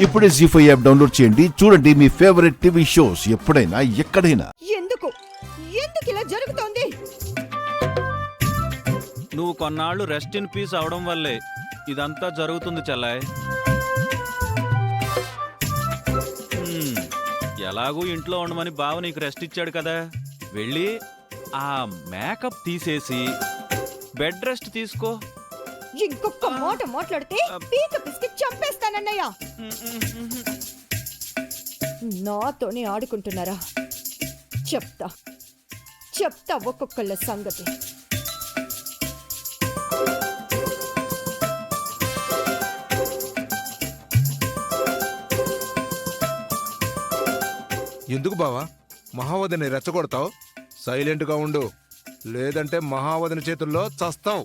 ఇప్పుడే జీ5 app download చేయండి. చూడండి మీ ఫేవరెట్ టీవీ షోస్ ఎప్పుడైనా ఎక్కడైనా. ఎందుకు ఇలా జరుగుతోంది? నువ్వు కొన్నాళ్ళు రెస్ట్ ఇన్ పీస్ అవడం వల్లే ఇదంతా జరుగుతుంది చెల్లాయ్. ఎలాగూ ఇంట్లో ఉండమని బావ నీకు రెస్ట్ ఇచ్చాడు కదా, వెళ్ళి ఆ మేకప్ తీసేసి బెడ్ రెస్ట్ తీసుకో. ఇంకొక మాట మాట్లాడితే పీక పిసికి చంపేస్తానన్నయ్య. నాతోనే ఆడుకుంటున్నారా? చెప్తా ఒక్కొక్కళ్ళ సంగతి. ఎందుకు బావా మహావతిని రెచ్చగొడతావు? సైలెంట్గా ఉండు, లేదంటే మహావతిని చేతుల్లో చస్తావు.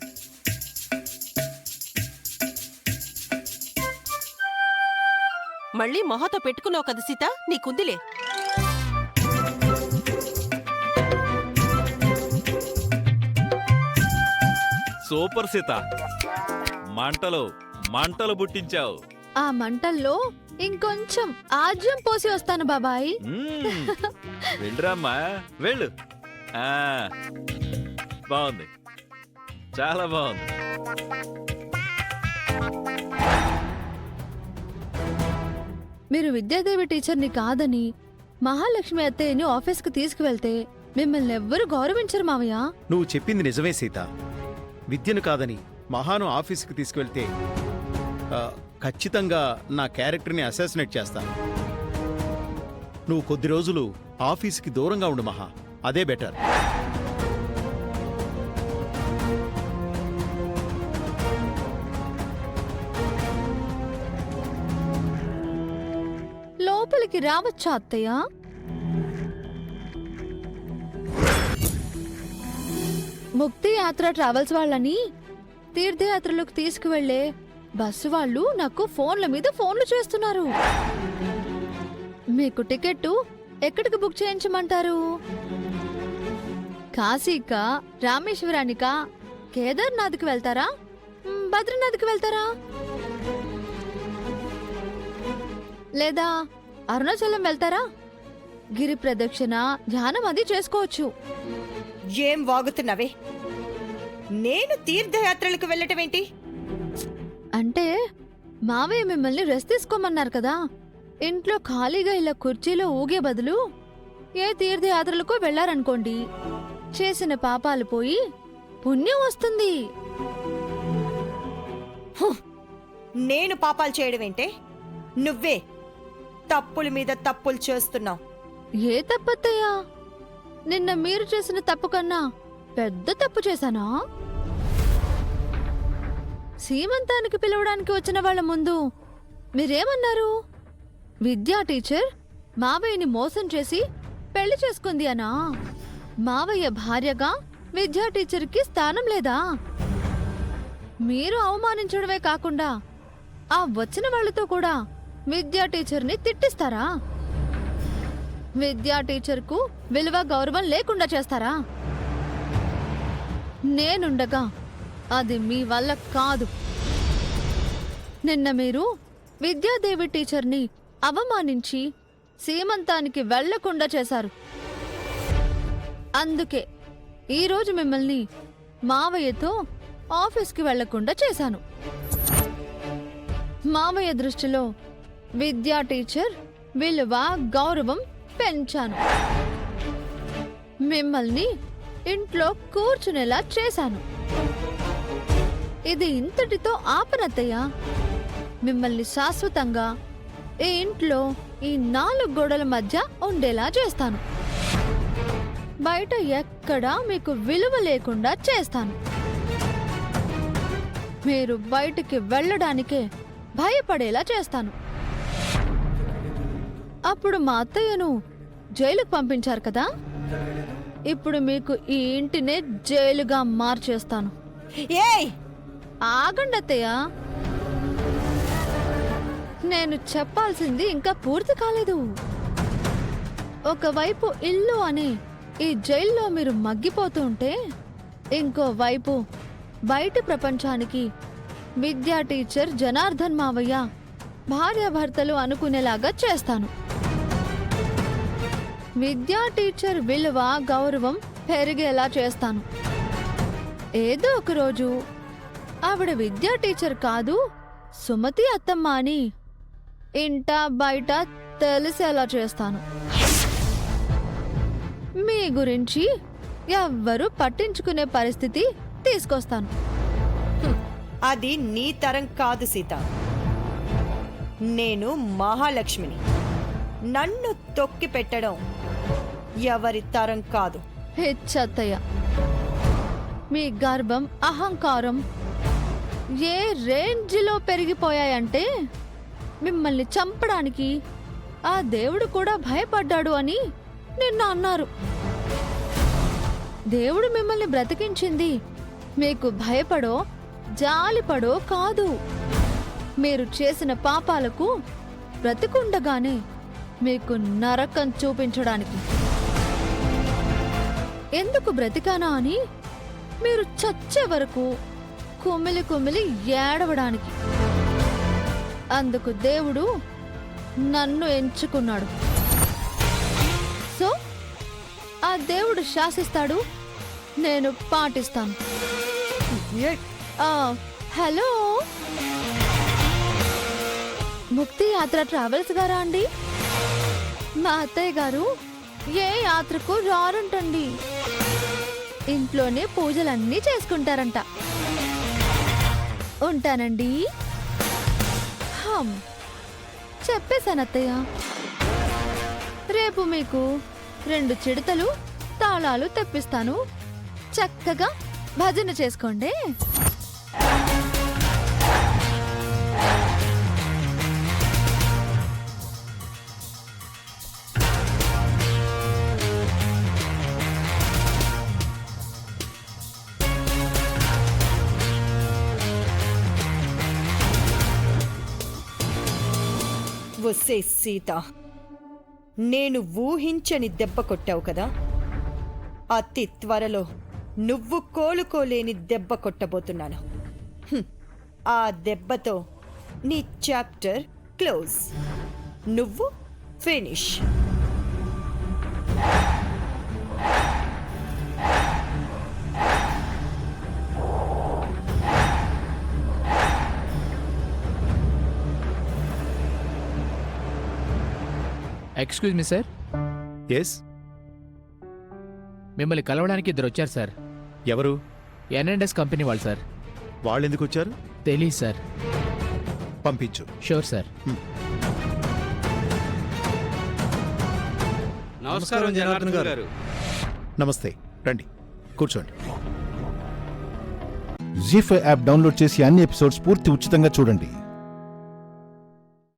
మళ్ళీ మొహతో పెట్టుకున్నావు కదా సీత, నీకుందిలే. సూపర్ సీత, మంటలు బుట్టించావు. ఆ మంటల్లో ఇంకొంచెం ఆజ్యం పోసి వస్తాను బాబాయ్. వెళ్ళరామ్మా, వెళ్ళు. బాగుంది, చాలా బాగుంది. మీరు విద్యాదేవి టీచర్ని కాదని మహాలక్ష్మి అత్తయ్యని ఆఫీస్కి తీసుకువెళ్తే మిమ్మల్ని ఎవ్వరూ గౌరవించరు మావయ్య. నువ్వు చెప్పింది నిజమే సీత. విద్యను కాదని మహాను ఆఫీస్కి తీసుకువెళ్తే ఖచ్చితంగా నా క్యారెక్టర్ని అసాసినేట్ చేస్తాను. నువ్వు కొద్ది రోజులు ఆఫీస్కి దూరంగా ఉండు మహా, అదే బెటర్. లోపలికి రావచ్చా అత్తయ్య? ముక్తి యాత్ర ట్రావెల్స్ వాళ్ళని తీర్థయాత్రలకు తీసుకువెళ్లే బస్సు వాళ్ళు నాకు ఫోన్ల మీద ఫోన్లు చేస్తున్నారు. మీకు టికెట్టు ఎక్కడికి బుక్ చేయించమంటారు? కాశీకా, రామేశ్వరానికా, కేదార్నాథ్కి వెళ్తారా, బద్రీనాథ్కి వెళ్తారా, లేదా అరుణాచలం వెళ్తారా? గిరి ప్రదక్షిణ, ధ్యానం అది చేసుకోవచ్చు. ఏం వాగుతున్నావే? నేను తీర్థయాత్రలకు వెళ్ళటమేంటి? అంటే మావయ్య మిమ్మల్ని రెస్ట్ తీసుకోమన్నారు కదా. ఇంట్లో ఖాళీగా ఇలా కుర్చీలో ఊగే బదులు ఏ తీర్థయాత్రలకు వెళ్లారనుకోండి, చేసిన పాపాలు పోయి పుణ్యం వస్తుంది. నేను పాపాలు చేయడమేంటే? నువ్వే తప్పుల మీద తప్పులు చేస్తున్నావు. ఏ తప్పత్తయ్యా? నిన్న మీరు చేసిన తప్పు కన్నా పెద్ద తప్పు చేశానా? సీమంతానికి పిలవడానికి వచ్చిన వాళ్ళ ముందు మీరేమన్నారు? విద్యా టీచర్ మావయ్యని మోసం చేసి పెళ్లి చేసుకుంది అనా? మావయ్య భార్యగా విద్యా టీచర్కి స్థానం లేదా? మీరు అవమానించడమే కాకుండా ఆ వచ్చిన వాళ్లతో కూడా విద్యా టీచర్ని తిట్టిస్తారా? విద్యా టీచర్కు విలువ గౌరవం లేకుండా చేస్తారా? నేనుండగా అది మీ వల్ల కాదు. నిన్న మీరు విద్యాదేవి టీచర్ని అవమానించి సీమంతానికి వెళ్లకుండా చేశారు. అందుకే ఈరోజు మిమ్మల్ని మావయ్యతో ఆఫీస్కి వెళ్లకుండా చేశాను. మావయ్య దృష్టిలో విద్యా టీచర్ విలువ గౌరవం పెంచాను. మిమ్మల్ని ఇంట్లో కూర్చునేలా చేశాను. ఇది ఇంతటితో ఆపనత్తయ్య. మిమ్మల్ని శాశ్వతంగా ఈ ఇంట్లో ఈ 4 గోడల మధ్య ఉండేలా చేస్తాను. బయట ఎక్కడా మీకు విలువ లేకుండా చేస్తాను. మీరు బయటికి వెళ్ళడానికే భయపడేలా చేస్తాను. అప్పుడు మా అత్తయ్యను జైలుకు పంపించారు కదా, ఇప్పుడు మీకు ఈ ఇంటినే జైలుగా మార్చేస్తాను. ఏయ్, ఆగండి అత్తయ్య, నేను చెప్పాల్సింది ఇంకా పూర్తి కాలేదు. ఒకవైపు ఇల్లు అని ఈ జైల్లో మీరు మగ్గిపోతూ ఉంటే, ఇంకోవైపు బయట ప్రపంచానికి విద్యా టీచర్ జనార్దన్ మావయ్య భార్యాభర్తలు అనుకునేలాగా చేస్తాను. విద్యా టీచర్ విలువ గౌరవం పెరిగేలా చేస్తాను. ఏదో ఒక రోజు ఆవిడ విద్యా టీచర్ కాదు సుమతి అత్తమ్మ అని ఇంట బయట తెలిసేలా చేస్తాను. మీ గురించి ఎవ్వరూ పట్టించుకునే పరిస్థితి తీసుకొస్తాను. అది నీ తరం కాదు సీత. నేను మహాలక్ష్మిని. నన్ను తొక్కి పెట్టడం ఎవరి తరం కాదు. హెచ్చత్తయ్య, మీ గర్వం అహంకారం ఏ రేంజ్లో పెరిగిపోయాయంటే మిమ్మల్ని చంపడానికి ఆ దేవుడు కూడా భయపడ్డాడు అని నిన్న అన్నారు. దేవుడు మిమ్మల్ని బ్రతికించింది మీకు భయపడో జాలిపడో కాదు, మీరు చేసిన పాపాలకు బ్రతికుండగానే మీకు నరకం చూపించడానికి. ఎందుకు బ్రతికానా అని మీరు చచ్చే వరకు కుమిలి కుమిలి ఏడవడానికి. అందుకు దేవుడు నన్ను ఎంచుకున్నాడు. సో ఆ దేవుడు శాసిస్తాడు, నేను పాటిస్తాను. హలో, ముక్తి యాత్ర ట్రావెల్స్ గారా అండి? మా అత్తయ్య గారు ఏ యాత్రకు రారంటండి. ఇంట్లోనే పూజలన్నీ చేసుకుంటారంట. ఉంటానండి. చెప్పేశాను అత్తయ్య. రేపు మీకు 2 చిడతలు తాళాలు తెప్పిస్తాను. చక్కగా భజన చేసుకోండి. వస్తే సీత, నేను ఊహించని దెబ్బ కొట్టావు కదా, అతి త్వరలో నువ్వు కోలుకోలేని దెబ్బ కొట్టబోతున్నాను. ఆ దెబ్బతో నీ చాప్టర్ క్లోజ్. నువ్వు finish. Excuse me sir, yes, మిమ్మల్ని కలవడానికి 2 వచ్చారు సార్. ఎవరు? ఎన్ఎండ్ఎస్ కంపెనీ వాళ్ళు సార్. వాళ్ళు ఎందుకు వచ్చారు? తెలీదు సార్. పంపించు. Sure sir. నమస్కారం జనార్దన్ గారు. నమస్తే, రండి కూర్చోండి. జీ5 యాప్ డౌన్లోడ్ చేసి అన్ని ఎపిసోడ్స్ పూర్తి ఉచితంగా చూడండి.